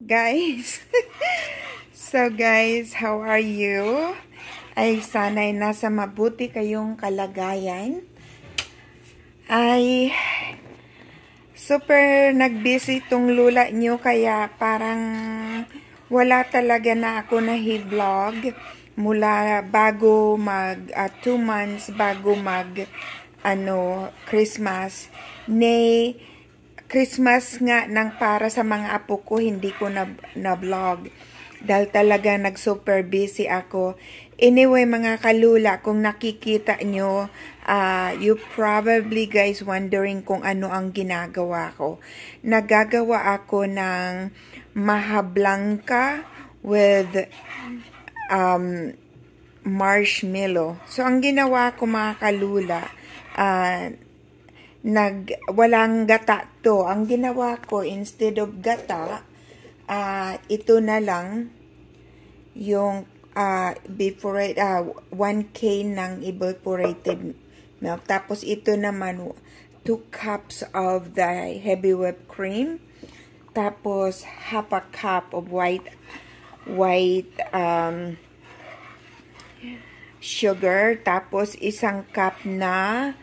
Guys, so guys, how are you? Ay sana'y nasa mabuti kayong kalagayan. Ay super nag-busy tong lula nyo kaya parang wala talaga na ako na vlog mula bago mag 2 months bago mag Christmas. Nay Christmas nga nang para sa mga apo ko, hindi ko na-vlog. Dahil talaga nag-super busy ako. Anyway, mga kalula, kung nakikita nyo, you probably guys wondering kung ano ang ginagawa ko. Nagagawa ako ng maha blanca with marshmallow. So, ang ginawa ko mga kalula, walang gata to. Ang ginawa ko, instead of gata, ito na lang yung 1 cane ng evaporated milk. Tapos ito naman 2 cups of the heavy whipped cream. Tapos half a cup of white sugar. Tapos 1 cup na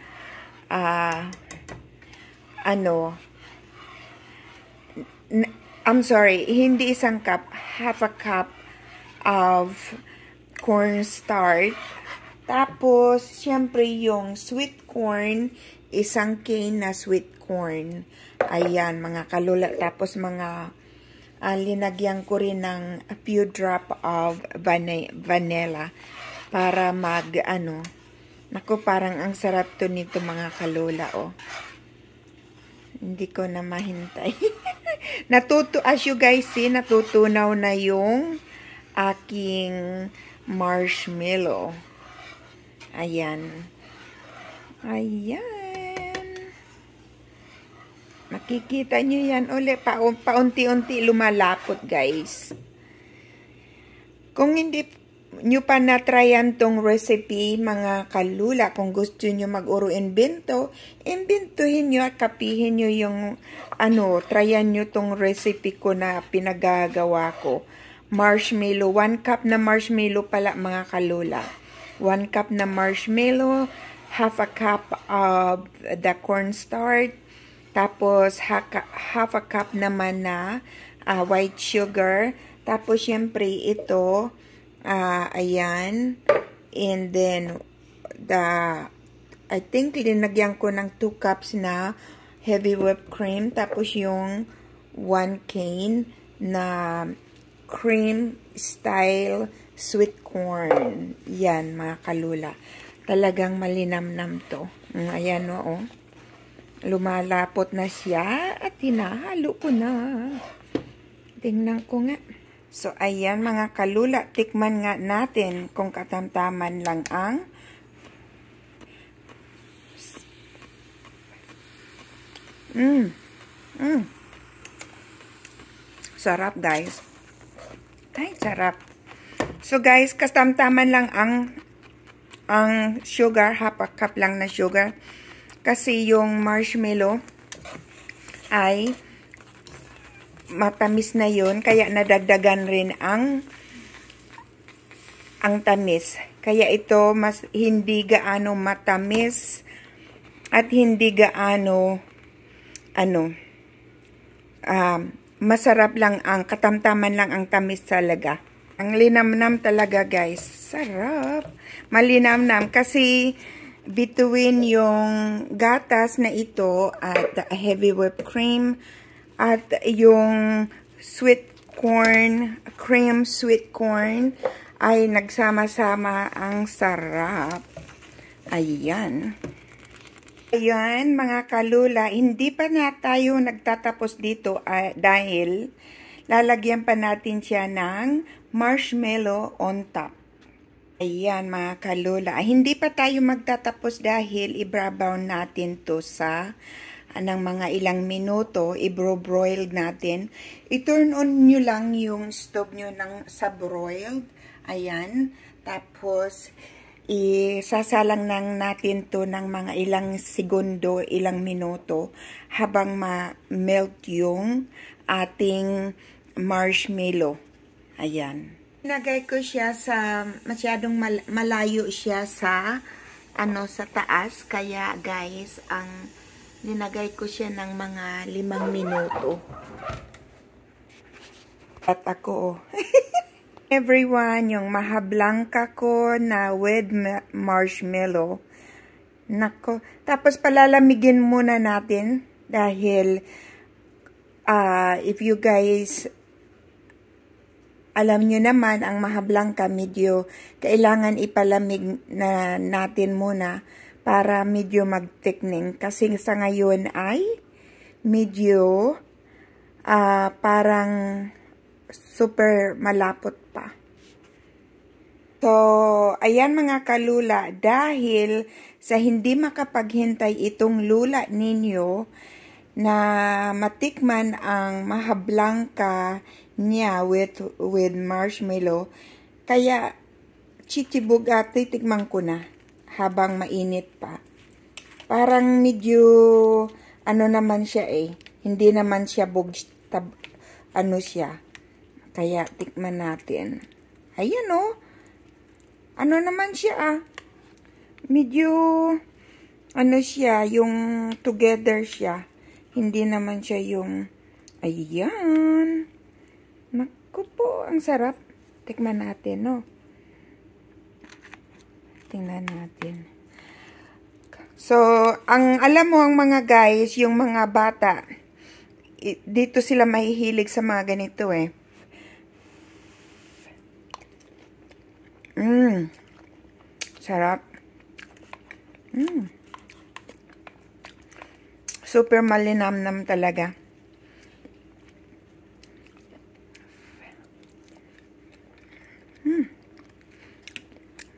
I'm sorry, hindi 1 cup, half a cup of cornstarch. Tapos, syempre yung sweet corn, 1 cane na sweet corn. Ayan, mga kalula. Tapos, linagyan ko rin ng a few drop of vanilla para naku, parang ang sarap to nito mga kalula, oh. Hindi ko na mahintay. As you guys see, natutunaw na yung aking marshmallow. Ayan. Ayan. Makikita nyo yan ulit. Paunti-unti lumalapot, guys. Kung hindi nyo pa na-tryan tong recipe, mga kalula, kung gusto nyo mag-uro-invento, inventohin nyo at kapihin nyo yung, tryan nyo tong recipe ko na pinagagawa ko. Marshmallow, 1 cup na marshmallow pala, mga kalula. 1 cup na marshmallow, half a cup of the cornstarch, tapos half a cup naman na white sugar, tapos syempre ito, ayan. And then, I think linagyan ko ng 2 cups na heavy whipped cream. Tapos yung 1 cane na cream style sweet corn. Yan, mga kalula. Talagang malinamnam to. Ayan, oh. Lumalapot na siya at hinahalo ko na. Tingnan ko nga. So, ayan mga kalula, tikman nga natin kung katamtaman lang ang sarap, guys. Ay, sarap. So, guys, katamtaman lang ang sugar, half a cup lang na sugar. Kasi yung marshmallow ay matamis na yun, kaya nadagdagan rin ang tamis. Kaya ito mas hindi gaano matamis at hindi gaano masarap lang, ang katamtaman lang ang tamis talaga. Ang linamnam talaga, guys. Sarap. Malinamnam kasi between yung gatas na ito at heavy whipped cream at yung sweet corn, cream sweet corn, ay nagsama-sama, ang sarap. Ayan. Ayan, mga kalula, hindi pa na tayo nagtatapos dito dahil lalagyan pa natin siya ng marshmallow on top. Ayan, mga kalula. Hindi pa tayo magtatapos dahil ibrabaw natin to sa ng mga ilang minuto, i-broil natin. I-turn on nyo lang yung stove nyo sa broiled. Ayan. Tapos, isasalang natin to ng mga ilang segundo, ilang minuto, habang ma-melt yung ating marshmallow. Ayan. Nilagay ko siya sa, masyadong malayo siya sa, sa taas. Kaya guys, linagay ko siya ng mga 5 minuto. At ako, everyone, yung mahablangka ko na with marshmallow. Nako. Tapos palalamigin muna natin dahil if you guys alam nyo naman, ang mahablangka medyo kailangan ipalamig na natin muna para medyo mag-thickening. Kasi sa ngayon ay medyo parang super malapot pa. So, ayan mga kalula, dahil sa hindi makapaghintay itong lula ninyo na matikman ang mahablangka niya with marshmallow, kaya chichibuga titikman ko na habang mainit pa. Parang medyo naman siya hindi naman siya siya. Kaya tikman natin. Ayan naman siya medyo siya, yung together siya. Hindi naman siya yung ayan. Naku po, ang sarap. Tikman natin, no? Tingnan natin. So, alam mo ang mga guys, yung mga bata, dito sila mahihilig sa mga ganito Sarap. Super malinamnam talaga.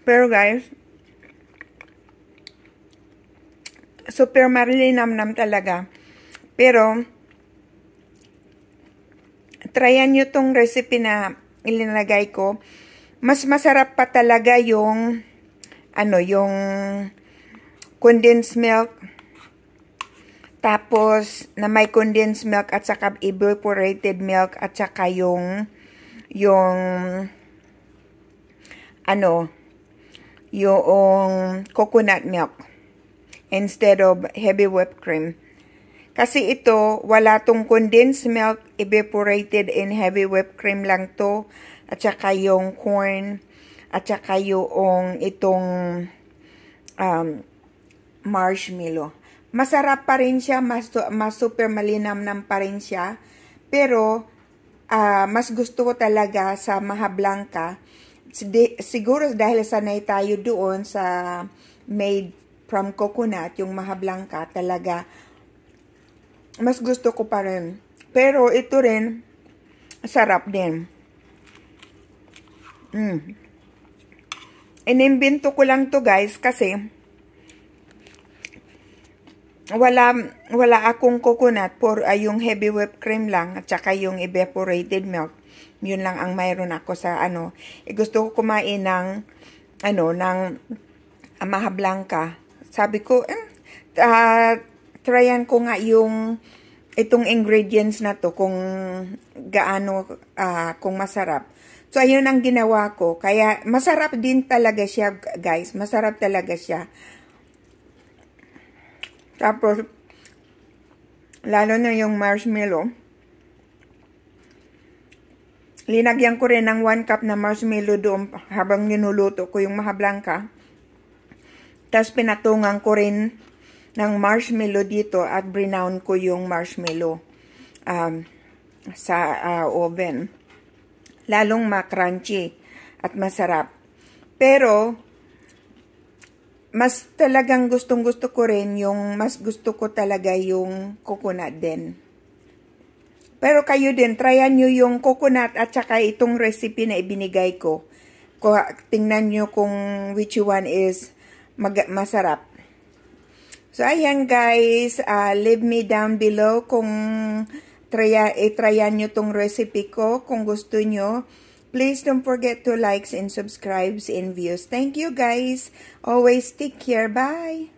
Pero guys, super malinamnam talaga. Pero, tryan nyo tong recipe na ilinagay ko. Mas masarap pa talaga yung yung condensed milk. Tapos, na may condensed milk at saka evaporated milk at saka yung coconut milk instead of heavy whipped cream. Kasi ito, wala tong condensed milk, evaporated and heavy whipped cream lang to. At saka yung corn, at saka yung itong marshmallow. Masarap pa rin siya, mas super malinamnam pa rin siya. Pero, mas gusto ko talaga sa mahablangka. Siguro dahil sanay tayo doon sa made from coconut, yung mahablangka talaga, mas gusto ko pa rin. Pero ito rin, sarap din. Inimbento ko lang to guys kasi wala akong coconut yung heavy whipped cream lang at saka yung evaporated milk. Yun lang ang mayroon ako sa gusto ko kumain ng mahablangka. Sabi ko tryan ko nga itong ingredients na to kung gaano kung masarap. So, ayun ang ginawa ko. Kaya, masarap din talaga siya, guys. Masarap talaga siya. Tapos, lalo na yung marshmallow. Linagyan ko rin ng 1 cup na marshmallow doon habang ninuluto ko yung mahablangka. Tapos, pinatungan ko rin ng marshmallow dito at brinown ko yung marshmallow sa oven. Lalong ma-crunchy at masarap. Pero, mas talagang gustong-gusto ko rin mas gusto ko talaga yung coconut din. Pero kayo din, tryan nyo yung coconut at saka itong recipe na ibinigay ko. Tingnan nyo kung which one is masarap. So, ayan guys, leave me down below kung tryan nyo tong recipe ko kung gusto nyo. Please don't forget to like and subscribe and views. Thank you guys. Always take care. Bye.